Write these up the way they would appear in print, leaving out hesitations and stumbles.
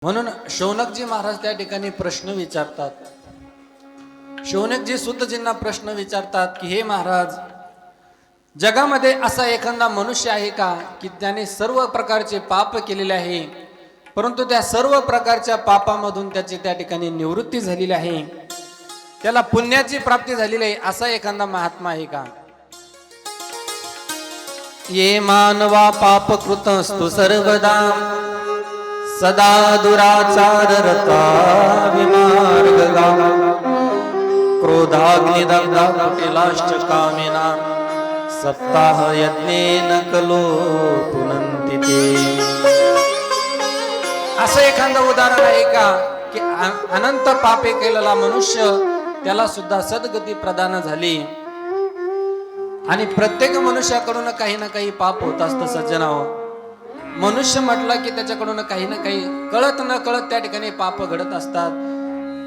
म्हणून शौनकजी महाराज त्या ठिकाणी प्रश्न विचारतात. शौनकजी सुतजींना प्रश्न विचारतात की हे महाराज, जगामध्ये असा एखादा मनुष्य आहे का की त्याने सर्व प्रकारचे पाप केलेले आहे, परंतु त्या सर्व प्रकारच्या पापामधून त्याची त्या ठिकाणी निवृत्ती झालेली आहे, त्याला पुण्याची प्राप्ती झालेली आहे, असा एखादा महात्मा आहे का? ये मानवा पापकृतस्तु सर्वदा सदा दुराचार रता विमार्गगा क्रोधाग्निदग्धा कुटिलाश्च कामिना सप्ताह यज्ञेन कलो पुनन्ति ते. असं एखादं उदाहरण आहे का की अनंत पापे केलेला मनुष्य त्याला सुद्धा सद्गती प्रदान झाली. आणि प्रत्येक मनुष्याकडून काही ना काही पाप होत असतं सज्जनाओ. मनुष्य म्हटलं की त्याच्याकडून काही ना काही कळत न कळत त्या ठिकाणी पाप घडत असतात.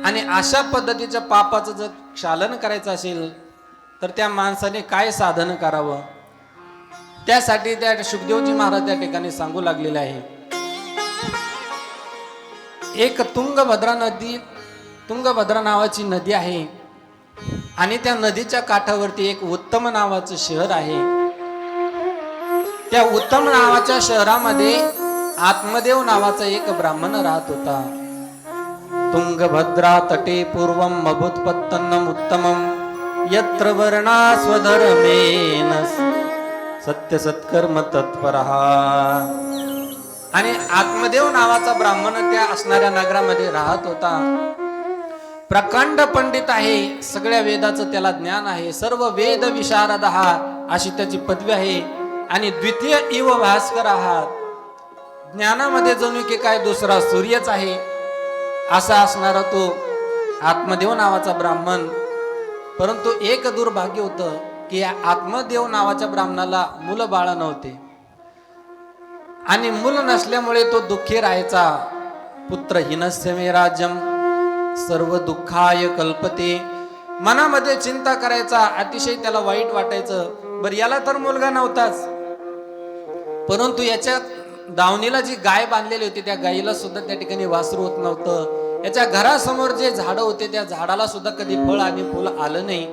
आणि अशा पद्धतीच्या पापाचं जर क्षालन करायचं असेल तर त्या माणसाने काय साधन करावं, त्यासाठी त्या शुकदेवजी महाराज त्या ठिकाणी सांगू लागलेले आहे. एक तुंगभद्रा नावाची नदी आहे आणि त्या नदीच्या काठावरती एक उत्तम नावाचं शहर आहे. त्या उत्तम नावाच्या शहरामध्ये आत्मदेव नावाचा एक ब्राह्मण राहत होता. तुंगभद्रा तटे पूर्वम मभूतपत्तन्नम उत्तमम यत्र वर्णा स्वधर्मेन सत्य सत्कर्म तत्परः. आणि आत्मदेव नावाचा ब्राह्मण त्या असणाऱ्या नगरामध्ये राहत होता. प्रकांड पंडित आहे, सगळ्या वेदाचं त्याला ज्ञान आहे, सर्व वेद विशारद अशी त्याची पदवी आहे. आणि द्वितीय इव भास्कर आहात, ज्ञानामध्ये जणू की काय दुसरा सूर्यच आहे असा असणारा तो आत्मदेव नावाचा ब्राह्मण. परंतु एक दुर्भाग्य होतं की या आत्मदेव नावाच्या ब्राह्मणाला मुलं बाळ नव्हते आणि मूल नसल्यामुळे तो दुःखी राहायचा. पुत्रहीनस्य मे राज्यम सर्व दुःखाय कल्पते. मनामध्ये चिंता करायचा, अतिशय त्याला वाईट वाटायचं. बरं, याला तर मुलगा नव्हताच, परंतु याच्या दावणीला जी गाय बांधलेली होती त्या गायीला सुद्धा त्या ठिकाणी वासरू होत नव्हतं. याच्या घरासमोर जे झाडं होते त्या झाडाला सुद्धा कधी फळ आणि फुल आलं नाही.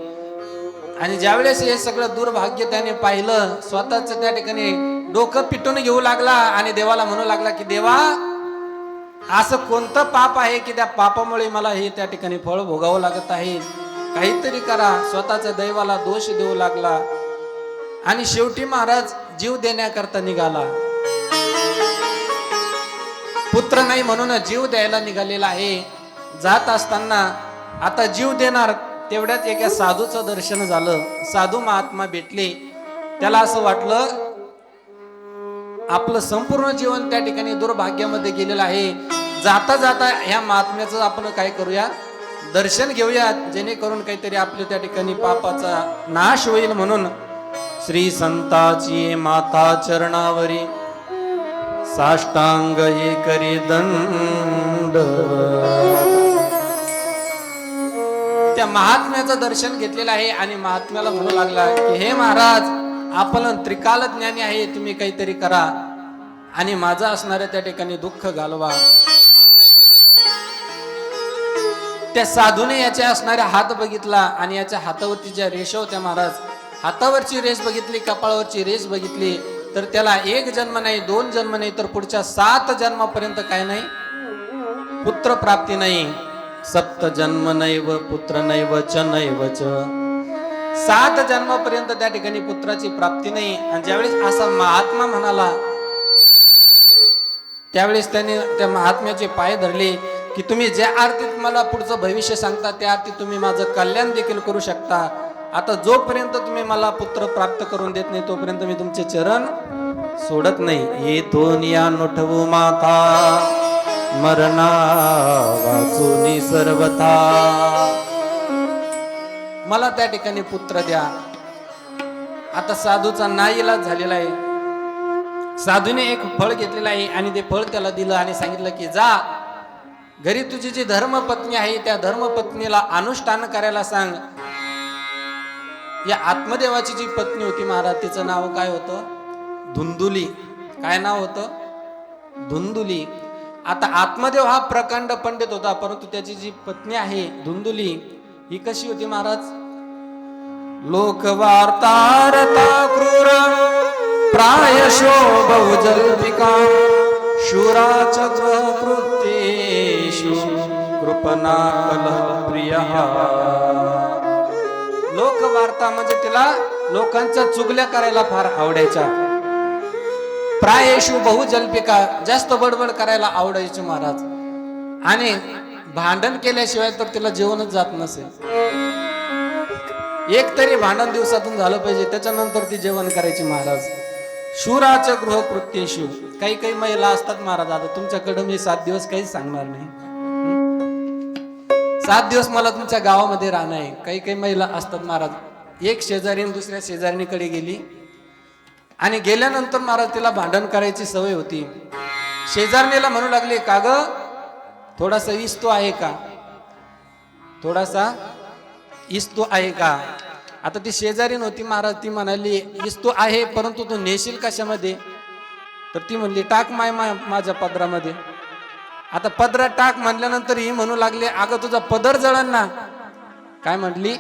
आणि ज्यावेळेस हे सगळं दुर्भाग्य त्याने पाहिलं, स्वतःच त्या ठिकाणी डोकं पिटून घेऊ लागला आणि देवाला म्हणू लागला की देवा, असं कोणतं पाप आहे की त्या पापामुळे मला हे त्या ठिकाणी फळ भोगावं लागत आहे, काहीतरी करा. स्वतःच्या दैवाला दोष देऊ लागला आणि शेवटी महाराज जीव देण्याकरता निघाला. पुत्र नाही म्हणून जीव द्यायला निघालेला आहे. जात असताना आता जीव देणार तेवढ्यात एका साधूचं दर्शन झालं. साधू महात्मा भेटले. त्याला असं वाटलं आपलं संपूर्ण जीवन त्या ठिकाणी दुर्भाग्यामध्ये गेलेलं आहे, जाता जाता ह्या महात्म्याचं आपण काय करूया, दर्शन घेऊया, जेणेकरून काहीतरी आपल्या त्या ठिकाणी पापाचा नाश होईल. म्हणून श्री संताची माता चरणावरी साष्टांग हे करी दंड. त्या महात्म्याचं दर्शन घेतलेलं आहे आणि महात्म्याला म्हणू लागला की हे महाराज, आपण त्रिकाल ज्ञानी आहे, तुम्ही काहीतरी करा आणि माझं असणाऱ्या त्या ठिकाणी दुःख घालवा. त्या साधूने याच्या असणाऱ्या हात बघितला आणि याच्या हातावरती ज्या रेषा होत्या महाराज, हातावरची रेष बघितली, कपाळावरची रेष बघितली, तर त्याला एक जन्म नाही, दोन जन्म नाही, तर पुढच्या 7 जन्मापर्यंत काय नाही, पुत्र प्राप्ती नाही. सप्त जन्म नैव पुत्र नैव च नैव च. 7 जन्मापर्यंत त्या ठिकाणी पुत्राची प्राप्ती नाही. आणि ज्यावेळेस असा महात्मा म्हणाला त्यावेळेस त्याने त्या महात्म्याचे पाय धरले की तुम्ही ज्या आरतीत मला पुढचं भविष्य सांगता त्या आरतीत तुम्ही माझं कल्याण देखील करू शकता. आता जोपर्यंत तुम्ही मला पुत्र प्राप्त करून देत नाही तोपर्यंत मी तुमचे चरण सोडत नाही. ये दोनिया नोठवू माता मरणा वाचूनी सर्वथा. मला त्या ठिकाणी पुत्र द्या. आता साधूचा नाईलाज झालेला आहे. साधूने एक फळ घेतलेलं आहे आणि ते फळ त्याला दिलं आणि सांगितलं की जा घरी तुझी जी धर्मपत्नी आहे त्या धर्मपत्नीला अनुष्ठान करायला सांग. या आत्मदेवाची जी पत्नी होती महाराज, तिचं नाव काय होतं, धुंदुली. काय नाव होतं, धुंदुली. आता आत्मदेव हा प्रकांड पंडित होता, परंतु त्याची जी पत्नी आहे धुंदुली, ही कशी होती महाराज? लोकवार्तारता क्रूर प्रायशो बहुजल्पिका शूराच कृत्येषु कृपणा प्रियः. लोकवार्ता म्हणजे तिला लोकांच्या चुगल्या करायला फार आवडायच्या. प्रायशु बहुजल्पिका, जास्त बडबड करायला आवडायची महाराज. आणि भांडण केल्याशिवाय तर तिला जेवणच जात नसेल. एक तरी भांडण दिवसातून झालं पाहिजे, त्याच्यानंतर ती जेवण करायची महाराज. शूराचं गृह कृत्येषु. काही काही महिला असतात महाराज, आता तुमच्याकडे मी 7 दिवस काहीच सांगणार नाही. 7 दिवस मला तुमच्या गावामध्ये राहणं आहे. काही काही महिला असतात महाराज, एक शेजारी दुसऱ्या शेजारणीकडे गेली आणि गेल्यानंतर महाराज तिला भांडण करायची सवय होती. शेजारणीला म्हणू लागले, का ग थोडासा इस्तो आहे का, थोडासा इस्तो आहे का. आता ती शेजारीन होती महाराज, ती म्हणाली इस्तो आहे, परंतु तू नेशील कशामध्ये. तर ती म्हणली टाक माझ्या पदरामध्ये. आता पदरात टाक म्हणल्यानंतर ही म्हणू लागली, अगं तुझा पदर जळण ना. काय म्हटली?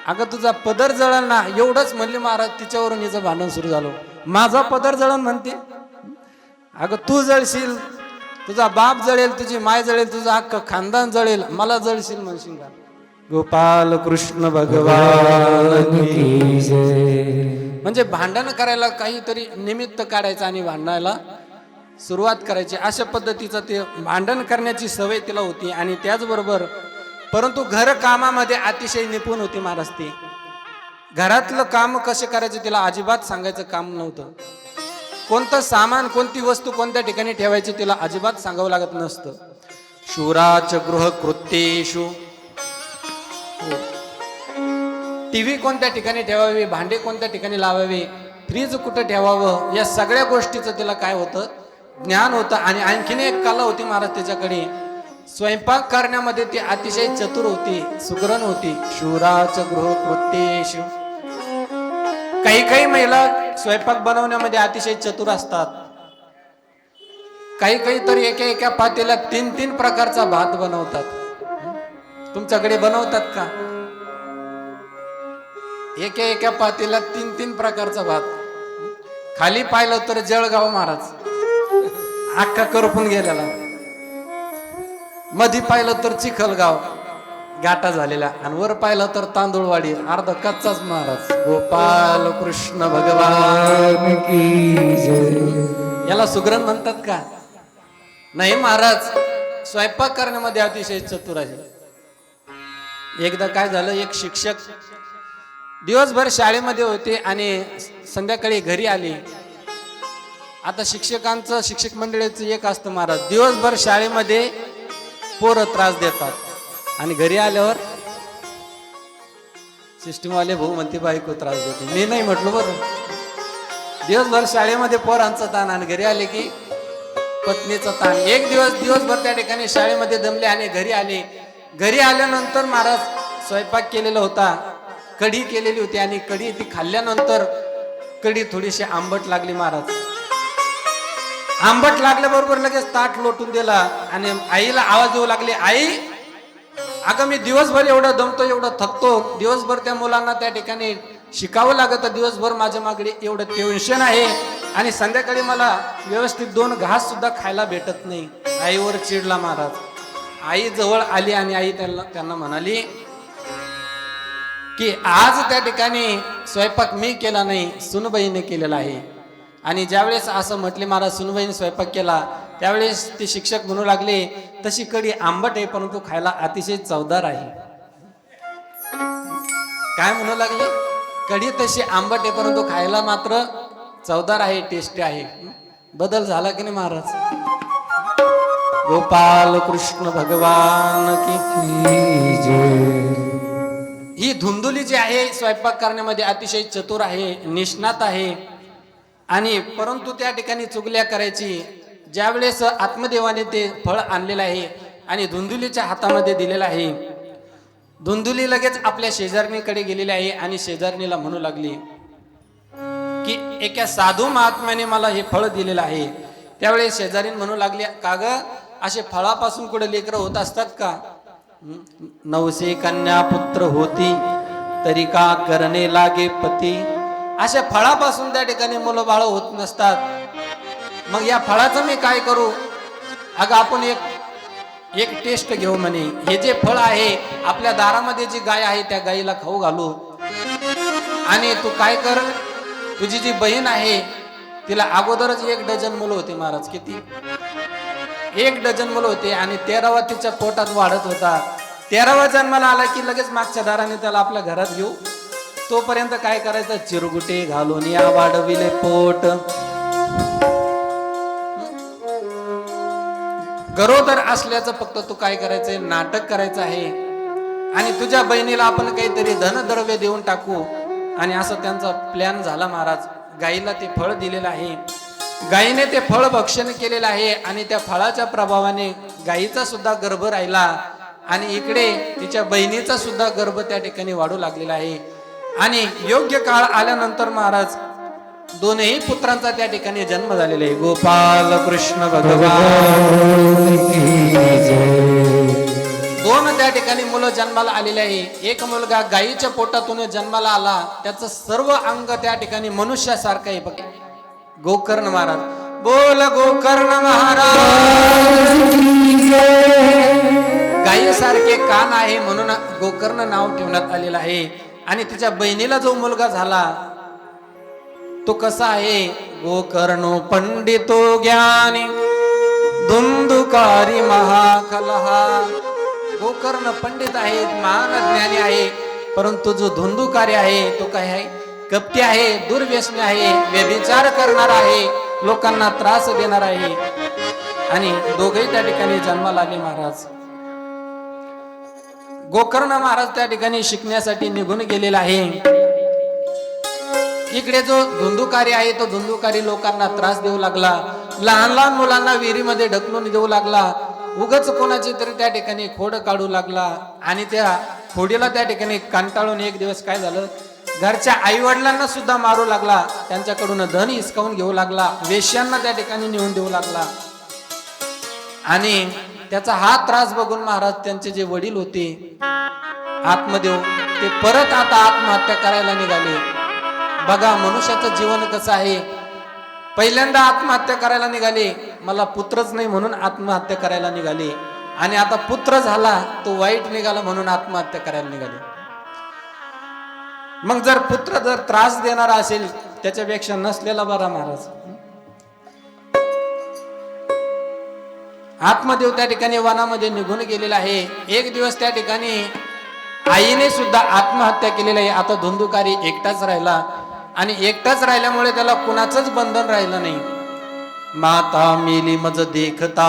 अगं तुझा पदर जळण ना. एवढंच म्हणली महाराज, तिच्यावरून हिचं भांडण सुरू झालं. माझा पदर जळण म्हणते, अगं तू जळशील, तुझा बाप जळेल, तुझी माय जळेल, तुझं अख्खं खानदान जळेल, मला जळशील म्हणशील का. गोपाल कृष्ण भगवान की जय. म्हणजे भांडण करायला काहीतरी निमित्त काढायचं आणि भांडायला सुरुवात करायची, अशा पद्धतीचं ते भांडण करण्याची सवय तिला होती. आणि त्याचबरोबर परंतु घर कामामध्ये अतिशय निपुण होती महाराज. ती घरातलं काम कसे करायचे तिला अजिबात सांगायचं काम नव्हतं. कोणतं सामान, कोणती वस्तू कोणत्या ठिकाणी ठेवायची तिला अजिबात सांगावं लागत नसतं. शूराच गृह कृत्येषु. टीव्ही कोणत्या ठिकाणी ठेवावी, भांडे कोणत्या ठिकाणी लावावे, फ्रीज कुठं ठेवावं, या सगळ्या गोष्टीचं तिला काय होतं, ज्ञान होतं. आणि आणखीन एक कला होती महाराज त्याच्याकडे, स्वयंपाक करण्यामध्ये ती अतिशय चतुर होती, सुगरण होती. शूराच गृह कृत्येषु. काही काही महिला स्वयंपाक बनवण्यामध्ये अतिशय चतुर असतात. काही काही तर एका पातेल्यात 3-3 प्रकारचा भात बनवतात. तुमच्याकडे बनवतात का? एका पातेल्यात 3-3 प्रकारचा भात. खाली पाहिलं तर जळगाव महाराज अख्खा करपून गेलेला, मधी पाहिलं तर चिखलगाव गाठा झालेला, आणि वर पाहिलं तर तांदूळवाडी अर्धा कच्चाच महाराज. गोपाल कृष्ण भगवान की जय. याला सुगरण म्हणतात का? नाही महाराज, स्वयंपाक करण्यामध्ये अतिशय चतुर आहे. एकदा काय झालं, एक शिक्षक दिवसभर शाळेमध्ये होते आणि संध्याकाळी घरी आले. आता शिक्षकांचं, शिक्षक मंडळीचं एक असतं महाराज, दिवसभर शाळेमध्ये पोरं त्रास देतात आणि घरी आल्यावर सिस्टीमवाले भाऊ म्हणते बायको त्रास देते. मी नाही म्हटलो बरं. दिवसभर शाळेमध्ये पोरांचा ताण आणि घरी आले की पत्नीचा ताण. एक दिवसभर त्या ठिकाणी शाळेमध्ये दमले आणि घरी आले. घरी आल्यानंतर महाराज स्वयंपाक केलेला होता, कढी केलेली होती, आणि कढी ती खाल्ल्यानंतर कढी थोडीशी आंबट लागली महाराज. आंबट लागल्याबरोबर लगेच ताट लोटून दिला आणि आईला आवाज येऊ लागले, आई अगं मी दिवसभर एवढं दमतो, एवढं थकतो, दिवसभर त्या मुलांना त्या ठिकाणी शिकावं लागत, दिवसभर माझ्या मागणी एवढं टेन्शन आहे, आणि संध्याकाळी मला व्यवस्थित 2 घास सुद्धा खायला भेटत नाही. आईवर चिडला महाराज. आई जवळ आली आणि आई त्यांना म्हणाली की आज त्या ठिकाणी स्वयंपाक मी केला नाही, सुनबाईने केलेला आहे. आणि ज्यावेळेस असं म्हटले महाराज, सुनबाईने स्वयंपाक केला, त्यावेळेस ते शिक्षक म्हणू लागले, तशी कढी आंबट आहे परंतु खायला अतिशय चवदार आहे. काय म्हणू लागले? कढी तशी आंबट आहे परंतु खायला मात्र चवदार आहे, टेस्टी आहे. बदल झाला की नाही महाराज? गोपाल कृष्ण भगवान की जय. ही धुंदुली जी आहे स्वयंपाक करण्यामध्ये अतिशय चतुर आहे, निष्णात आहे. आणि परंतु त्या ठिकाणी चुगल्या करायची. ज्यावेळेस आत्मदेवाने ते फळ आणलेलं आहे आणि धुंदुलीच्या हातामध्ये दिलेलं आहे, धुंदुली लगेच आपल्या शेजारणीकडे गेलेली आहे आणि शेजारणीला म्हणू लागली की एका साधू महात्म्याने मला हे फळ दिलेलं आहे. त्यावेळेस शेजारीन म्हणू लागले, का ग असे फळापासून कुठे लेकरं होत असतात का? 900 कन्या पुत्र होती तरी का करणे लागे पती. अशा फळापासून त्या ठिकाणी मुलं बाळ होत नसतात. मग या फळाचं मी काय करू? अगं आपण एक टेस्ट घेऊ म्हणे. हे जे फळ आहे आपल्या दारामध्ये जी गाय आहे त्या गायीला खाऊ घालू. आणि तू काय कर, तुझी जी बहीण आहे तिला अगोदरच 1 डझन मुलं होते महाराज. किती? 1 डझन मुलं होते आणि 13वा तिच्या पोटात वाढत होता. 13वा जन्माला आला की लगेच मागच्या दाराने त्याला आपल्या घरात घेऊ. तोपर्यंत काय करायचं? चिरगुटे घालून या वाढविले पोट. गरोदर असल्याचं फक्त तू काय करायचंय? नाटक करायचं आहे. आणि तुझ्या बहिणीला आपण काहीतरी धनद्रव्य देऊन टाकू. आणि असं त्यांचा प्लॅन झाला महाराज. गायीला ते फळ दिलेलं आहे. गायीने ते फळ भक्षण केलेलं आहे आणि त्या फळाच्या प्रभावाने गायीचा सुद्धा गर्भ राहिला आणि इकडे तिच्या बहिणीचा सुद्धा गर्भ त्या ठिकाणी वाढू लागलेला आहे. आणि योग्य काळ आल्यानंतर महाराज दोनही पुत्रांचा त्या ठिकाणी जन्म झालेला आहे. गोपाल कृष्ण भगवान की जय. 2 त्या ठिकाणी मुलं जन्माला आलेले आहे. एक मुलगा गायीच्या पोटातून जन्माला आला, त्याचं सर्व अंग त्या ठिकाणी मनुष्यासारखं आहे. बघ गोकर्ण महाराज. बोल गोकर्ण महाराज. गायीसारखे कान आहे म्हणून गोकर्ण नाव ठेवण्यात आलेलं आहे. आणि तिच्या बहिणीला जो मुलगा झाला तो कसा आहे? गोकर्णो पंडितो ज्ञानी धुंदुकारी महाकलहा. गोकर्ण पंडित आहे, महान ज्ञानी आहे, परंतु जो धुंदुकारी आहे तो काय आहे? कपटी आहे, दुर्व्यसनी आहे, व्यभिचार करणार आहे, लोकांना त्रास देणार आहे. आणि दोघेही त्या ठिकाणी जन्माला आले महाराज. गोकर्ण महाराज त्या ठिकाणी शिकण्यासाठी निघून गेलेला आहे. इकडे जो धुंदुकारी आहे तो धुंदुकारी लोकांना त्रास देऊ लागला. लहान लहान मुलांना विहिरीमध्ये ढकलून देऊ लागला. उगच कोणाची तरी त्या ठिकाणी खोड काढू लागला. आणि त्या खोडीला त्या ठिकाणी कंटाळून एक दिवस काय झालं? घरच्या आई वडिलांना सुद्धा मारू लागला. त्यांच्याकडून धन हिसकावून घेऊ लागला. वेश्यांना त्या ठिकाणी नेऊन देऊ लागला. आणि त्याचा हा त्रास बघून महाराज त्यांचे जे वडील होते आत्मदेव ते परत आता आत्महत्या करायला निघाले. बघा मनुष्याचं जीवन कसं आहे. पहिल्यांदा आत्महत्या करायला निघाले, मला पुत्रच नाही म्हणून आत्महत्या करायला निघाले. आणि आता पुत्र झाला तो वाईट निघाला म्हणून आत्महत्या करायला निघाले. मग जर पुत्र जर त्रास देणारा असेल त्याच्यापेक्षा नसलेला बरा महाराज. आत्मदेव त्या ठिकाणी वनामध्ये निघून गेलेला आहे. एक दिवस त्या ठिकाणी आईने सुद्धा आत्महत्या केलेली आहे. आता धुंदुकारी एकटाच राहिला आणि एकटाच राहिल्यामुळे त्याला कुणाचंच बंधन राहिलं नाही. माता मेली मज देखता,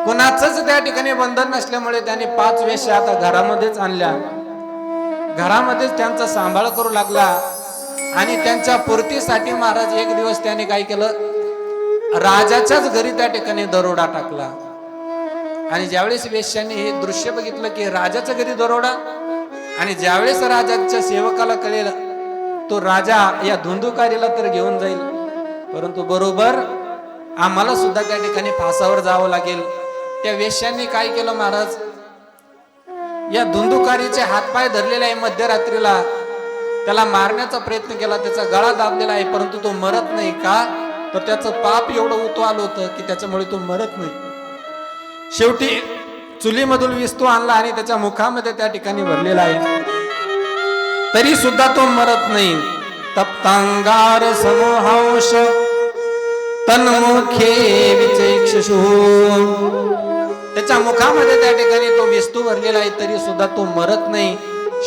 कुणाचंच त्या ठिकाणी बंधन नसल्यामुळे त्याने 5 वेश्या आता घरामध्येच आणल्या. घरामध्येच त्यांचा सांभाळ करू लागला. आणि त्यांच्या पूर्तीसाठी महाराज एक दिवस त्याने काय केलं? राजाच्याच घरी त्या ठिकाणी दरोडा टाकला. आणि ज्यावेळेस वेश्यांनी हे दृश्य बघितलं की राजाच्या घरी दरोडा, आणि ज्यावेळेस राजाच्या सेवकाला कळेल तो राजा या धुंदुकारीला तर घेऊन जाईल, परंतु बरोबर आम्हाला सुद्धा त्या ठिकाणी फासावर जावं लागेल. त्या वेश्यांनी काय केलं महाराज? या धुंदुकारीचे हातपाय धरलेले आहे. मध्यरात्रीला त्याला मारण्याचा प्रयत्न केला, त्याचा गळा दाबलेला आहे, परंतु तो मरत नाही. का तर त्याचं पाप एवढं उतवाल होतं की त्याच्यामुळे तो मरत नाही. शेवटी चुलीमधून विस्तू आणला आणि त्याच्या मुखामध्ये त्या ठिकाणी भरलेला आहे, तरी सुद्धा तो मरत नाही. तप्तांगार समूहांश तन्मुखे विचक्षुषु. त्याच्या मुखामध्ये त्या ठिकाणी तो विस्तू भरलेला आहे, तरी सुद्धा तो मरत नाही.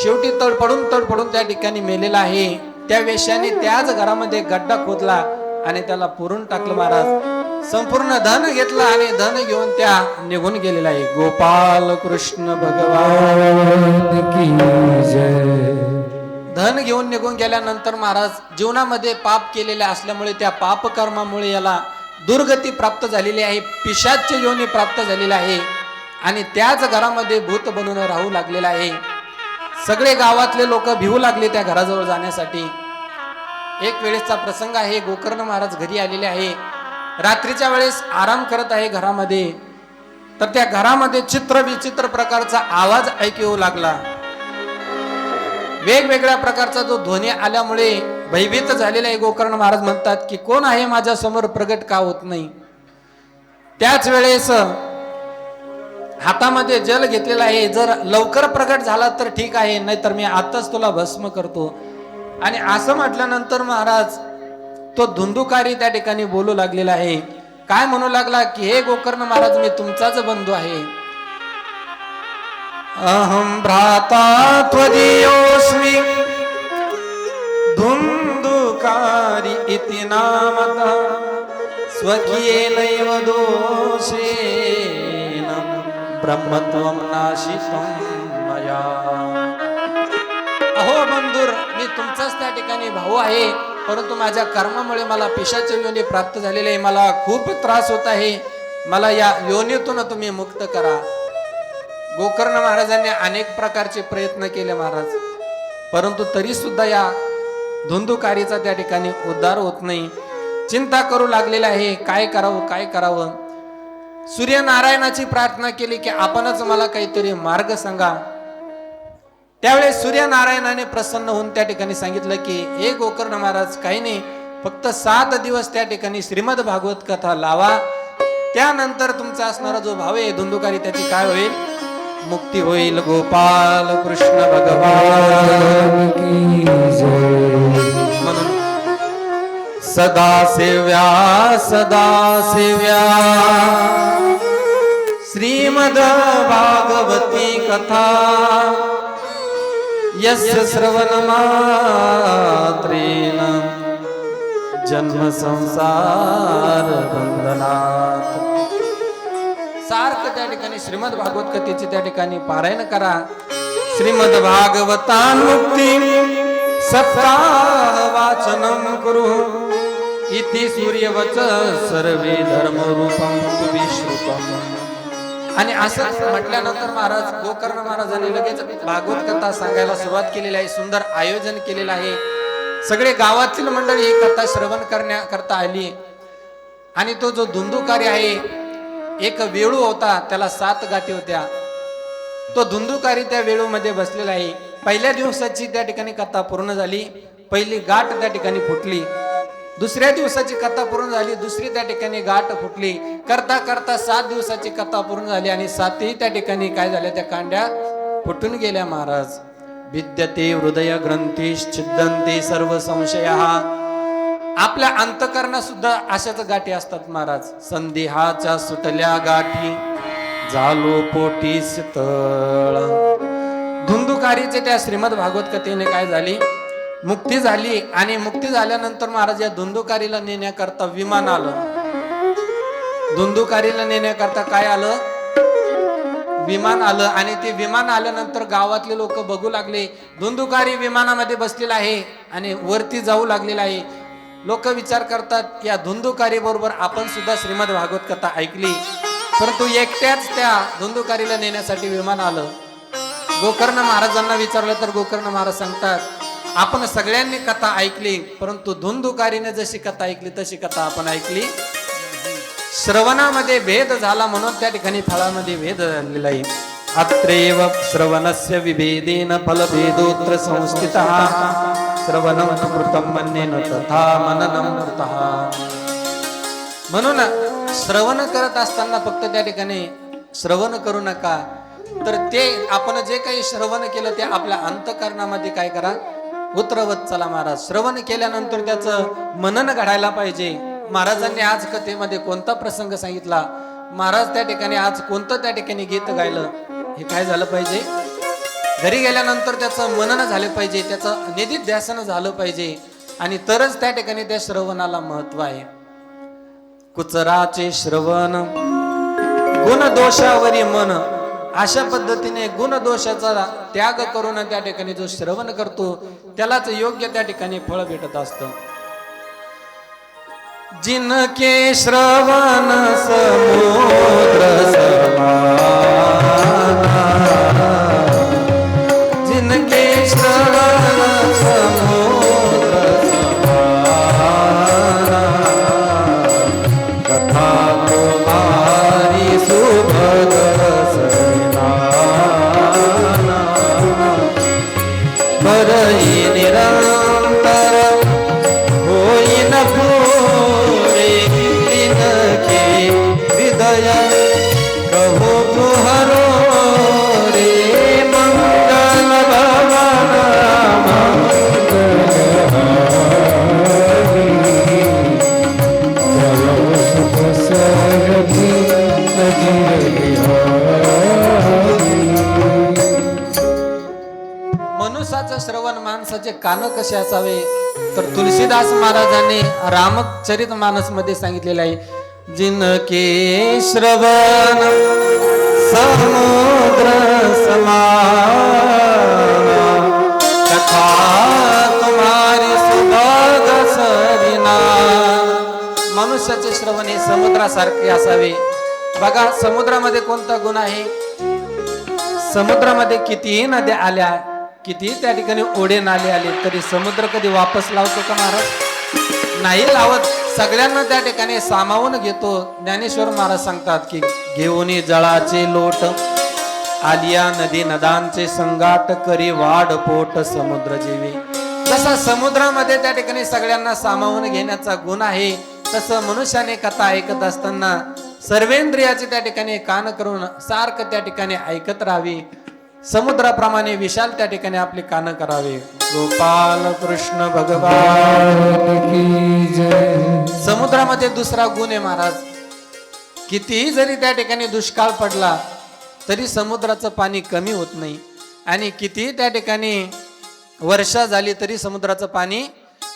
शेवटी तडफडून त्या ठिकाणी मेलेला आहे. त्या वेश्याने त्याच घरामध्ये गड्डा खोदला आणि त्याला पुरून टाकलं महाराज. संपूर्ण धन घेतलं आणि धन घेऊन त्या निघून गेलेला आहे. गोपाल कृष्ण भगवान की जय. धन घेऊन निघून गेल्यानंतर महाराज जीवनामध्ये पाप केलेले असल्यामुळे त्या पाप कर्मामुळे याला दुर्गती प्राप्त झालेली आहे. पिशाच्य योनी प्राप्त झालेली आहे आणि त्याच घरामध्ये भूत बनून राहू लागलेला आहे. सगळे गावातले लोक भिवू लागले त्या घराजवळ जाण्यासाठी. एक वेळेसचा प्रसंग आहे. गोकर्ण महाराज घरी आलेले आहे रात्रीच्या वेळेस आराम करत आहे घरामध्ये, तर त्या घरामध्ये चित्र विचित्र प्रकारचा आवाज ऐकू येऊ लागला. वेगवेगळ्या प्रकारचा जो ध्वनी आल्यामुळे भयभीत झालेले आहे गोकर्ण महाराज म्हणतात की कोण आहे माझ्या समोर, प्रगट का होत नाही. त्याच वेळेस हातामध्ये जल घेतलेला आहे, जर लवकर प्रगट झाला तर ठीक आहे, नाहीतर मी आताच तुला भस्म करतो. आणि असं म्हटल्यानंतर महाराज तो धुंदुकारी त्या ठिकाणी बोलू लागलेला आहे. काय म्हणू लागला की हे गोकर्ण महाराज, मी तुमचाच बंधू आहे. अहं भ्राता त्वदीयोऽस्मि धुंदुकारी इति नामतः स्वकीयेनैव दोषेन ब्रह्मत्वं नाशितं मया. अहो बंधुर, मी तुमचाच त्या ठिकाणी भाऊ आहे, परंतु माझ्या कर्मामुळे मला पिशाची योनी प्राप्त झालेली आहे. मला खूप त्रास होत आहे, मला या योनीतून तुम्ही मुक्त करा. गोकर्ण महाराजांनी अनेक प्रकारचे प्रयत्न केले महाराज, परंतु तरी सुद्धा या धुंदुकारीचा त्या ठिकाणी उद्धार होत नाही. चिंता करू लागलेला आहे, काय करावं काय करावं. सूर्यनारायणाची प्रार्थना केली की आपणच मला काहीतरी मार्ग सांगा. त्यावेळेस सूर्यनारायणाने प्रसन्न होऊन त्या ठिकाणी सांगितलं की हे गोकर्ण महाराज, काही नाही, फक्त 7 दिवस त्या ठिकाणी श्रीमद भागवत कथा लावा, त्यानंतर तुमचा असणारा जो भाव आहे धुंदुकारी त्याची काय होईल, मुक्ती होईल. गोपाल कृष्ण भगवान की जय. म्हणून सदा सेव्या श्रीमद भागवती कथा यस्य श्रवण मात्रेण जन्म संसार बंधनात. सारखं त्या ठिकाणी श्रीमद भागवत कथेचे त्या ठिकाणी पारायण करा. श्रीमद भागवतान्मुक्ती सप्ताह वाचनम कुरु इति सूर्यवच सर्वे धर्म रूपम विश्रुतम. आणि असं म्हटल्यानंतर महाराज गोकर्ण महाराजांनी लगेच भागवत कथा सांगायला सुरुवात केलेली आहे. सुंदर आयोजन केलेलं आहे. सगळे गावातील मंडळी ही कथा श्रवण करण्याकरता आली. आणि तो जो धुंदुकारी आहे, एक वेळू होता, त्याला 7 गाठी होत्या. तो धुंदुकारी त्या वेळूमध्ये बसलेला आहे. पहिल्या दिवसाची त्या ठिकाणी कथा पूर्ण झाली, पहिली गाठ त्या ठिकाणी फुटली. दुसऱ्या दिवसाची कथा पूर्ण झाली, दुसरी त्या ठिकाणी गाठ फुटली. करता करता 7 दिवसाची कथा पूर्ण झाली आणि 7ही त्या ठिकाणी काय झाल्या, त्या कांड्या फुटून गेल्या महाराज. विद्यते हृदय ग्रंथीश्चिद्दन्ते सर्व संशयः. आपल्या अंतकरणात सुद्धा अशाच गाठी असतात महाराज. संदेहाच्या सुटल्या गाठी झालो पोटी शीतळ. धुंदुकारीचे त्या श्रीमद भागवत कथेने काय झाली, मुक्ती झाली. आणि मुक्ती झाल्यानंतर महाराज या धुंदुकारीला नेण्याकरता विमान आलं. धुंदुकारीला नेण्याकरता काय आलं, विमान आलं. आणि ते विमान आल्यानंतर गावातले लोक बघू लागले, धुंदुकारी विमानामध्ये बसलेला आहे आणि वरती जाऊ लागलेला आहे. लोक विचार करतात, या धुंदुकारी बरोबर आपण सुद्धा श्रीमद भागवत कथा ऐकली, परंतु एकट्याच त्या धुंदुकारीला नेण्यासाठी विमान आलं. गोकर्ण महाराजांना विचारलं तर गोकर्ण महाराज सांगतात, आपण सगळ्यांनी कथा ऐकली, परंतु धुंदुकारीने जशी कथा ऐकली तशी कथा आपण ऐकली. श्रवणामध्ये भेद झाला म्हणून त्या ठिकाणी फळामध्ये भेद झालेला आहे. अत्रेव श्रवणस्य विभेदेन फलभेदोत्र संस्थितः श्रवणं कृतं मन्येन तथा मननं कृतः. म्हणून श्रवण करत असताना फक्त त्या ठिकाणी श्रवण करू नका, तर ते आपण जे काही श्रवण केलं ते आपल्या अंतःकरणामध्ये काय करा, उतरवत चला महाराज. श्रवण केल्यानंतर त्याचं मनन घडायला पाहिजे. महाराजांनी आज कथेमध्ये कोणता प्रसंग सांगितला, महाराज त्या ठिकाणी आज कोणतं त्या ठिकाणी गीत गायलं, हे काय झालं पाहिजे, घरी गेल्यानंतर त्याचं मनन झालं पाहिजे, त्याचं निधिध्यासन झालं पाहिजे. आणि तरच त्या ठिकाणी त्या श्रवणाला महत्व आहे. कुचराचे श्रवण गुणदोषावरी मन, अशा पद्धतीने गुणदोषाचा त्याग करून त्या ठिकाणी जो श्रवण करतो त्यालाच योग्य त्या ठिकाणी फळ भेटत असतं. जिनके श्रवण समुद्र समान, जिनके श्रवण समुद्र समान, मनुष्याचं श्रवण माणसाचे कान कसे असावे तर तुलसीदास महाराजांनी रामचरित मानस मध्ये सांगितलेलं आहे, जिनके श्रवण समुद्र समान कथा तुम्हारी सुभग सरिना. मनुष्याचे श्रवण हे समुद्रासारखे असावे. बघा समुद्रामध्ये कोणता गुण आहे? समुद्रामध्ये कितीही नद्या आल्या, किती त्या ठिकाणी ओढे नाले आले तरी समुद्र कधी वापस लावतो का महाराज? नाही लावत. सगळ्यांना त्या ठिकाणी सामावून घेतो. ज्ञानेश्वर महाराज सांगतात की घेऊन जळाचे लोट आलिया नदी नदांचे संगाट करी वाढ पोट समुद्र जीवी. जसा समुद्रामध्ये त्या ठिकाणी सगळ्यांना सामावून घेण्याचा गुण आहे तसं मनुष्याने कथा ऐकत असताना सर्वेंद्रियाचे त्या ठिकाणी कान करून सारखं त्या ठिकाणी ऐकत राहावी. समुद्राप्रमाणे विशाल त्या ठिकाणी आपले कान करावे. गोपाल कृष्ण भगवान की जय. समुद्रामध्ये दुसरा गुण आहे महाराज, कितीही जरी त्या ठिकाणी दुष्काळ पडला तरी समुद्राचं पाणी कमी होत नाही आणि कितीही त्या ठिकाणी वर्षा झाली तरी समुद्राचं पाणी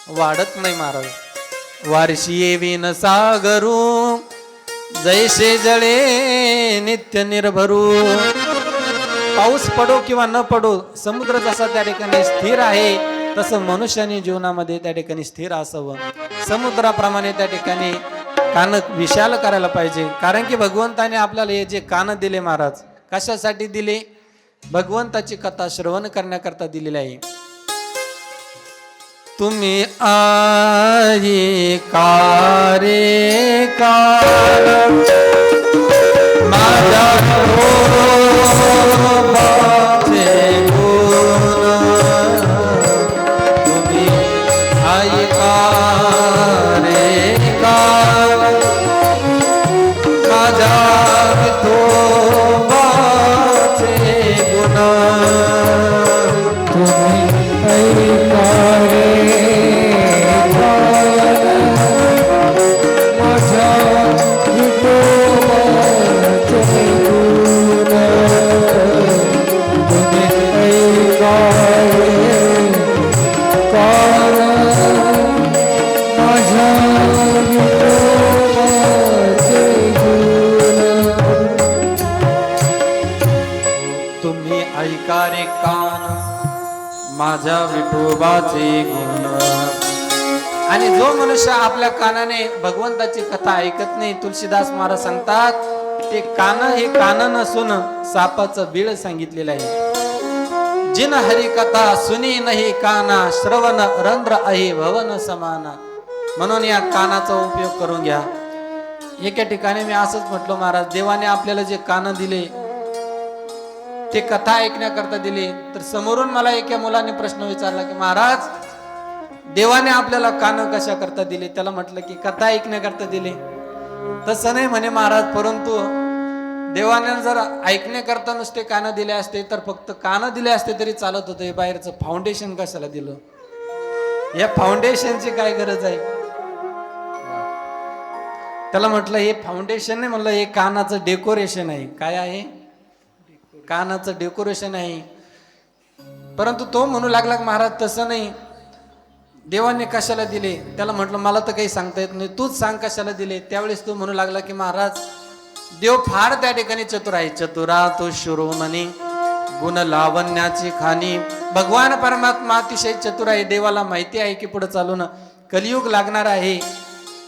वाढत नाही महाराज. वार्षी येवीन सागरू जैसे जळे नित्य निर्भरू. पाऊस पडो किंवा न पडो समुद्र जसा त्या ठिकाणी स्थिर आहे तसं मनुष्याने जीवनामध्ये त्या ठिकाणी स्थिर असावं. समुद्राप्रमाणे त्या ठिकाणी कान विशाल करायला पाहिजे. कारण की भगवंताने आपल्याला हे जे कान दिले महाराज कशासाठी दिले? भगवंताची कथा श्रवण करण्याकरता दिलेली आहे. तुम्ही आई कारे कान माझ्या माझ्या विठोबाचे गुण. आणि जो मनुष्य आपल्या कानाने भगवंताची कथा ऐकत नाही, तुलसीदास महाराज सांगतात ते कान हे कान नसून सापाचं बीळ सांगितलेलं आहे. जिन हरी कथा सुनी नाही काना श्रवण रंध्र आहे भवन समाना. म्हणून या कानाचा उपयोग करून घ्या. एका ठिकाणी मी असंच म्हटलो महाराज, देवाने आपल्याला जे कान दिले ते कथा ऐकण्याकरता दिले. तर समोरून मला एका मुलाने प्रश्न विचारला की महाराज देवाने आपल्याला कान कशा करता दिले? त्याला म्हटलं की कथा ऐकण्याकरता दिले. तसं नाही म्हणे महाराज, परंतु देवाने जर ऐकण्याकरता नुसते कान दिले असते तर फक्त कान दिले असते तरी चालत होतं. हे बाहेरचं फाउंडेशन कशाला दिलं? या फाउंडेशनची काय गरज आहे? त्याला म्हटलं हे फाउंडेशन नाही, म्हणलं हे कानाचं डेकोरेशन आहे. काय आहे? कानाचं डेकोरेशन आहे. परंतु तो म्हणू लागला महाराज तसं नाही, देवाने कशाला दिले? त्याला म्हटलं मला तर काही सांगता येत नाही, तूच सांग कशाला दिले. त्यावेळेस तो म्हणू लागला की महाराज देव फार त्या ठिकाणी चतुर आहे. चतुरा तो शिरोमणी गुण लावण्याची खाणी. भगवान परमात्मा अतिशय चतुर आहे. देवाला माहिती आहे की पुढे चालून कलियुग लागणार आहे.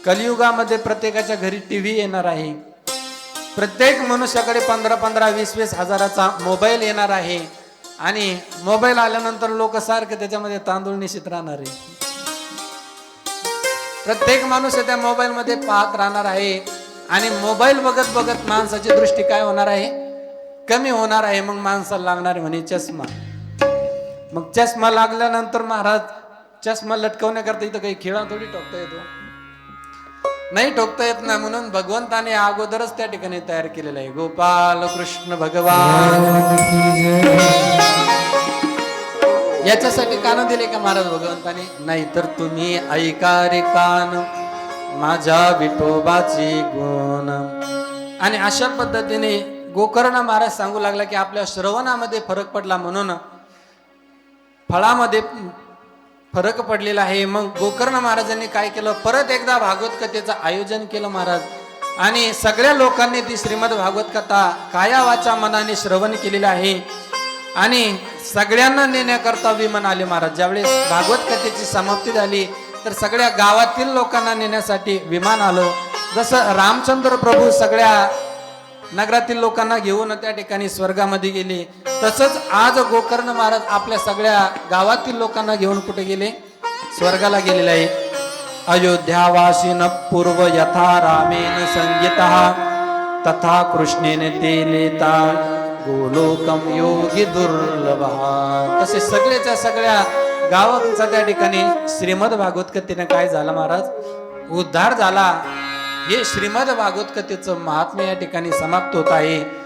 कलियुगामध्ये प्रत्येकाच्या घरी टीव्ही येणार आहे. प्रत्येक मनुष्याकडे 15-15, 20-20 हजाराचा मोबाईल येणार आहे. आणि मोबाईल आल्यानंतर लोक सारखे त्याच्यामध्ये तांदूळ निश्चित राहणार आहे. प्रत्येक माणूस त्या मोबाईल मध्ये पाहत राहणार आहे. आणि मोबाईल बघत बघत माणसाची दृष्टी काय होणार आहे? कमी होणार आहे. मग माणसाला लागणार म्हणे चष्मा. मग चष्मा लागल्यानंतर महाराज चष्मा लटकवण्याकरता इथं काही खिळा थोडी ठोकता येतो? नाही ठोकता येत नाही. म्हणून भगवंताने अगोदरच त्या ठिकाणी तयार केलेलं आहे. गोपाल कृष्ण भगवान. याच्यासाठी कान दिले का महाराज भगवंताने? नाही तर तुम्ही ऐका रे कान माझ्या विठोबाची गुण. आणि अशा पद्धतीने गोकर्ण महाराज सांगू लागला की आपल्या श्रवणामध्ये फरक पडला, म्हणून फळामध्ये फरक पडलेला आहे. मग गोकर्ण महाराजांनी काय केलं, परत एकदा भागवत कथेचं आयोजन केलं महाराज. आणि सगळ्या लोकांनी ती श्रीमद भागवत कथा काया वाचा मनाने श्रवण केलेली आहे. आणि सगळ्यांना नेण्याकरता विमान आले महाराज. ज्यावेळेस भागवत कथेची समाप्ती झाली तर सगळ्या गावातील लोकांना नेण्यासाठी विमान आलं. जसं रामचंद्र प्रभू सगळ्या नगरातील लोकांना घेऊन त्या ठिकाणी स्वर्गामध्ये गेले, तसंच आज गोकर्ण महाराज आपल्या सगळ्या गावातील लोकांना घेऊन कुठे गेले, स्वर्गाला गेलेले आहे. अयोध्यावासीन पूर्व यथा रामेन संगीतः तथा कृष्णेन ते लेता गोलोकम योगी दुर्लभः. तसे सगळेच्या सगळ्या गावाचा त्या ठिकाणी श्रीमद भागवत कथेने काय झालं महाराज, उद्धार झाला. हे श्रीमद भागवत कथेचं महात्म्य या ठिकाणी समाप्त होत आहे.